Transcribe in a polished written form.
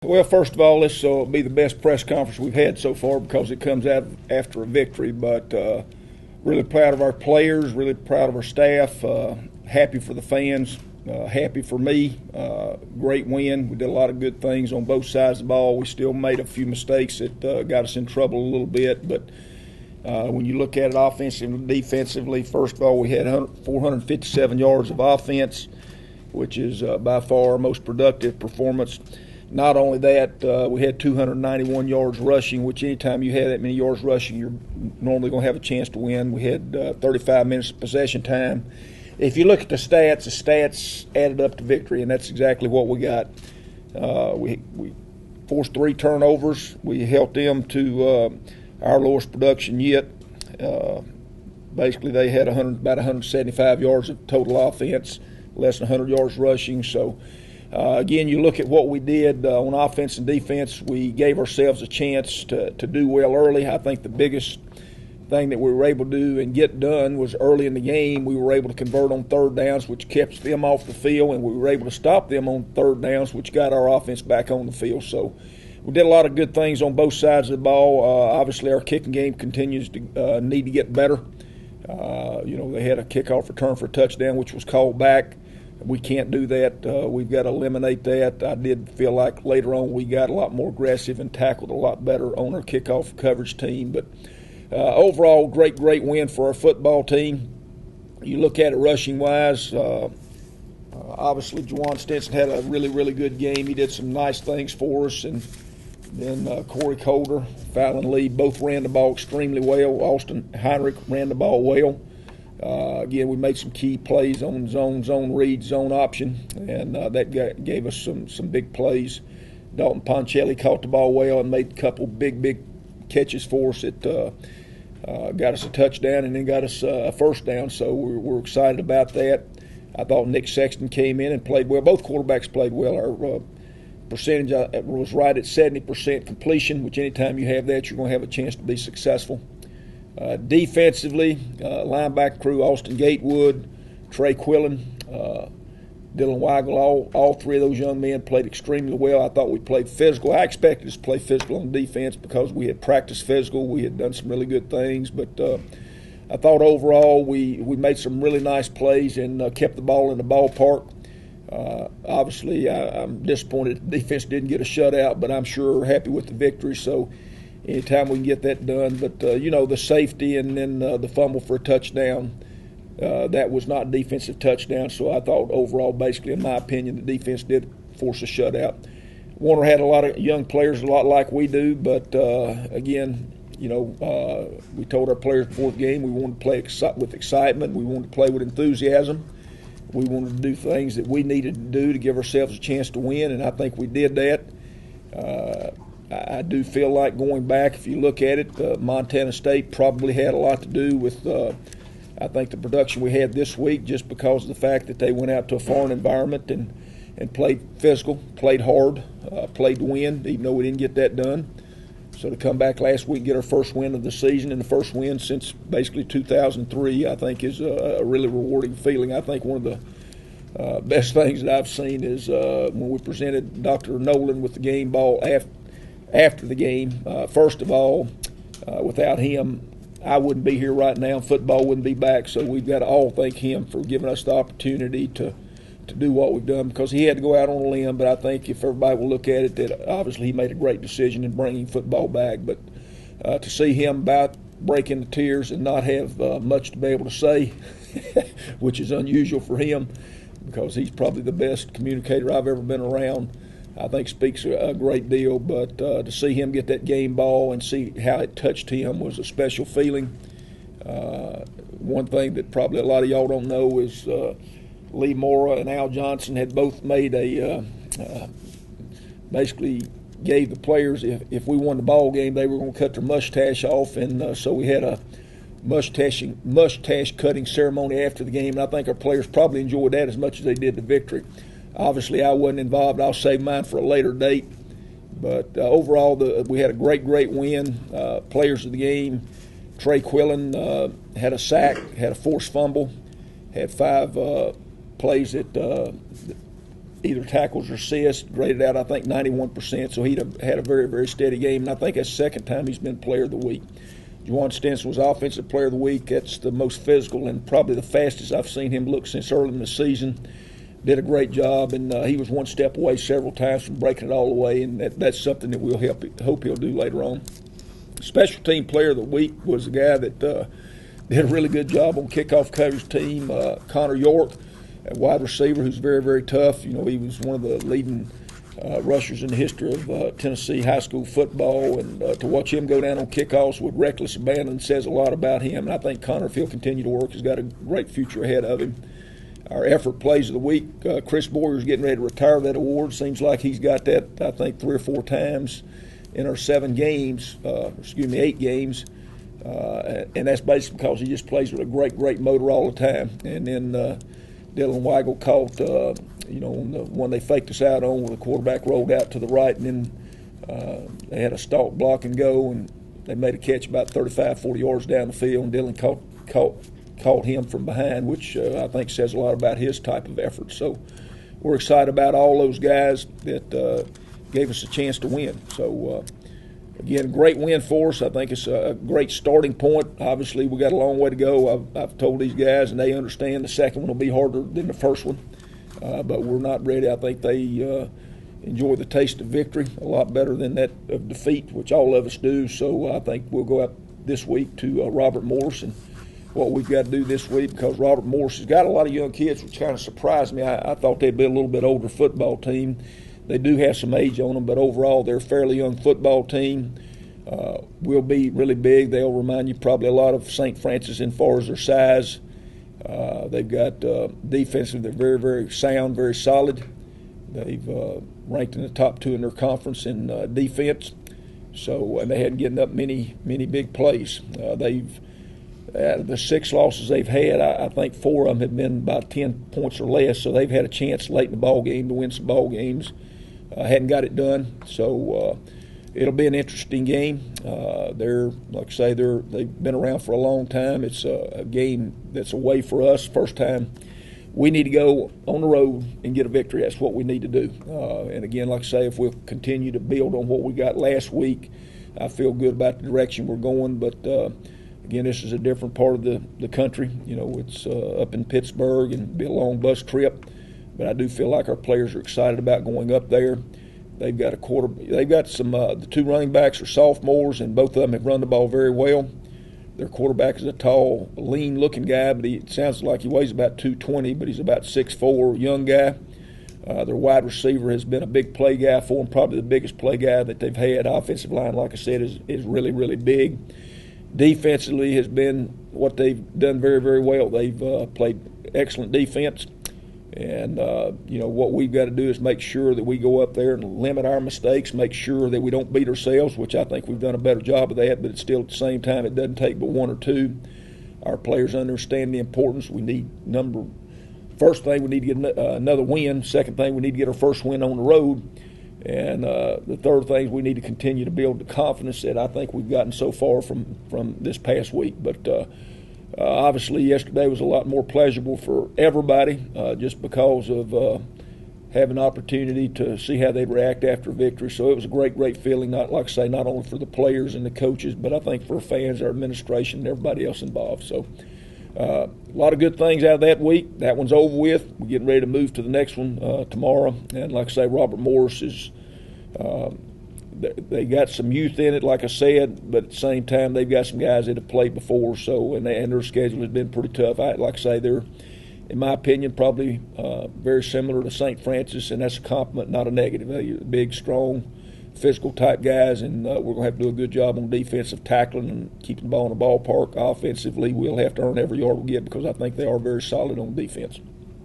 Well, first of all, this will be the best press conference we've had so far because it comes out after a victory. But really proud of our players, really proud of our staff, happy for the fans, happy for me. Great win. We did a lot of good things on both sides of the ball. We still made a few mistakes that got us in trouble a little bit. But when you look at it offensively and defensively, first of all, we had 457 yards of offense, which is by far our most productive performance. Not only that, we had 291 yards rushing, which anytime you have that many yards rushing, you're normally going to have a chance to win. We had 35 minutes of possession time. If you look at the stats added up to victory, and that's exactly what we got. We forced 3 turnovers. We held them to our lowest production yet. Basically, they had about 175 yards of total offense, less than 100 yards rushing. So, again, you look at what we did on offense and defense, we gave ourselves a chance to do well early. I think the biggest thing that we were able to do and get done was early in the game we were able to convert on third downs, which kept them off the field, and we were able to stop them on third downs, which got our offense back on the field. So we did a lot of good things on both sides of the ball. Obviously, our kicking game continues to need to get better. They had a kickoff return for a touchdown, which was called back. We can't do that. We've got to eliminate that. I did feel like later on we got a lot more aggressive and tackled a lot better on our kickoff coverage team. But overall, great win for our football team. You look at it rushing-wise, obviously Juwan Stinson had a really good game. He did some nice things for us. And then Corey Colder, Fallon Lee both ran the ball extremely well. Austin Heinrich ran the ball well. Again, we made some key plays on zone read, zone option, and that gave us some big plays. Dalton Poncelli caught the ball well and made a couple big catches for us that got us a touchdown and then got us a first down. So we're excited about that. I thought Nick Sexton came in and played well. Both quarterbacks played well. Our percentage was right at 70% completion, which anytime you have that, you're going to have a chance to be successful. Defensively, linebacker crew, Austin Gatewood, Trey Quillen, Dylan Weigel, all 3 of those young men played extremely well. I thought we played physical. I expected us to play physical on defense because we had practiced physical. We had done some really good things. But I thought overall we made some really nice plays and kept the ball in the ballpark. Obviously, I'm disappointed the defense didn't get a shutout, but I'm sure happy with the victory. So anytime we can get that done. But, the safety and then the fumble for a touchdown, that was not a defensive touchdown. So I thought overall, basically, in my opinion, the defense did force a shutout. Warner had a lot of young players, a lot like we do. But, again, we told our players before the game we wanted to play with excitement. We wanted to play with enthusiasm. We wanted to do things that we needed to do to give ourselves a chance to win, and I think we did that. I do feel like going back, if you look at it, Montana State probably had a lot to do with, I think, the production we had this week just because of the fact that they went out to a foreign environment and played physical, played hard, played to win, even though we didn't get that done. So to come back last week and get our first win of the season and the first win since basically 2003, I think is a really rewarding feeling. I think one of the best things that I've seen is when we presented Dr. Nolan with the game ball after the game. First of all, without him, I wouldn't be here right now. Football wouldn't be back. So we've got to all thank him for giving us the opportunity to do what we've done because he had to go out on a limb. But I think if everybody will look at it, that obviously he made a great decision in bringing football back. But to see him about break into tears and not have much to be able to say, which is unusual for him because he's probably the best communicator I've ever been around, I think speaks a great deal. But to see him get that game ball and see how it touched him was a special feeling. One thing that probably a lot of y'all don't know is Lee Mora and Al Johnson had both made basically gave the players, if we won the ball game, they were going to cut their mustache off. And so we had a mustache cutting ceremony after the game. And I think our players probably enjoyed that as much as they did the victory. Obviously, I wasn't involved. I'll save mine for a later date. But overall, we had a great win. Players of the game, Trey Quillen had a sack, had a forced fumble, had 5 plays that either tackles or assists, graded out, I think, 91%. So he'd have had a very, very steady game. And I think that's the second time he's been player of the week. Juwan Stinson was offensive player of the week. That's the most physical and probably the fastest I've seen him look since early in the season. Did a great job, and he was one step away several times from breaking it all the way, and that's something that we'll hope he'll do later on. Special team player of the week was a guy that did a really good job on kickoff coverage team, Connor York, a wide receiver who's very, very tough. You know, he was one of the leading rushers in the history of Tennessee high school football, and to watch him go down on kickoffs with reckless abandon says a lot about him. And I think Connor, if he'll continue to work, has got a great future ahead of him. Our effort plays of the week, Chris Boyer's getting ready to retire that award. Seems like he's got that, I think, 3 or 4 times in our 8 games. And that's basically because he just plays with a great motor all the time. And then Dylan Weigel caught, on the one they faked us out on, where the quarterback rolled out to the right, and then they had a stalk block and go, and they made a catch about 35, 40 yards down the field, and Dylan caught him from behind, which I think says a lot about his type of effort. So we're excited about all those guys that gave us a chance to win. So, again, great win for us. I think it's a great starting point. Obviously, we got a long way to go. I've told these guys, and they understand the second one will be harder than the first one. But we're not ready. I think they enjoy the taste of victory a lot better than that of defeat, which all of us do. So I think we'll go out this week to Robert Morris and what we've got to do this week, because Robert Morris has got a lot of young kids, which kind of surprised me. I thought they'd be a little bit older football team. They do have some age on them, but overall they're a fairly young football team. Will be really big. They'll remind you probably a lot of St. Francis in far as their size. They've got defensive. They're very, very sound, very solid. They've ranked in the top 2 in their conference in defense. So, and they hadn't given up many big plays. They've out of the 6 losses they've had, I think 4 of them have been about 10 points or less. So they've had a chance late in the ball game to win some ball games. Hadn't got it done. So it'll be an interesting game. They're, like I say, they've been around for a long time. It's a game that's a way for us. First time we need to go on the road and get a victory. That's what we need to do. And again, like I say, if we'll continue to build on what we got last week, I feel good about the direction we're going. But again, this is a different part of the country. You know, it's up in Pittsburgh, and it'll be a long bus trip. But I do feel like our players are excited about going up there. They've got They've got some. The 2 running backs are sophomores, and both of them have run the ball very well. Their quarterback is a tall, lean-looking guy, but it sounds like he weighs about 220, but he's about 6'4", young guy. Their wide receiver has been a big play guy for them, probably the biggest play guy that they've had. Offensive line, like I said, is really, really big. Defensively has been what they've done very, very well. They've played excellent defense. And, what we've got to do is make sure that we go up there and limit our mistakes, make sure that we don't beat ourselves, which I think we've done a better job of that, but it's still at the same time it doesn't take but 1 or 2. Our players understand the importance. First thing, we need to get another win. Second thing, we need to get our first win on the road. And the third thing is we need to continue to build the confidence that I think we've gotten so far from this past week. But obviously yesterday was a lot more pleasurable for everybody just because of having an opportunity to see how they'd react after victory. So it was a great feeling, not only for the players and the coaches, but I think for fans, our administration, and everybody else involved. So a lot of good things out of that week. That one's over with. We're getting ready to move to the next one tomorrow. And like I say, Robert Morris is they got some youth in it, like I said, but at the same time, they've got some guys that have played before. So and their schedule has been pretty tough. Like I say, they're, in my opinion, probably very similar to St. Francis, and that's a compliment, not a negative. They're big, strong, physical type guys, and we're going to have to do a good job on defensive tackling and keeping the ball in the ballpark. Offensively, we'll have to earn every yard we get because I think they are very solid on defense.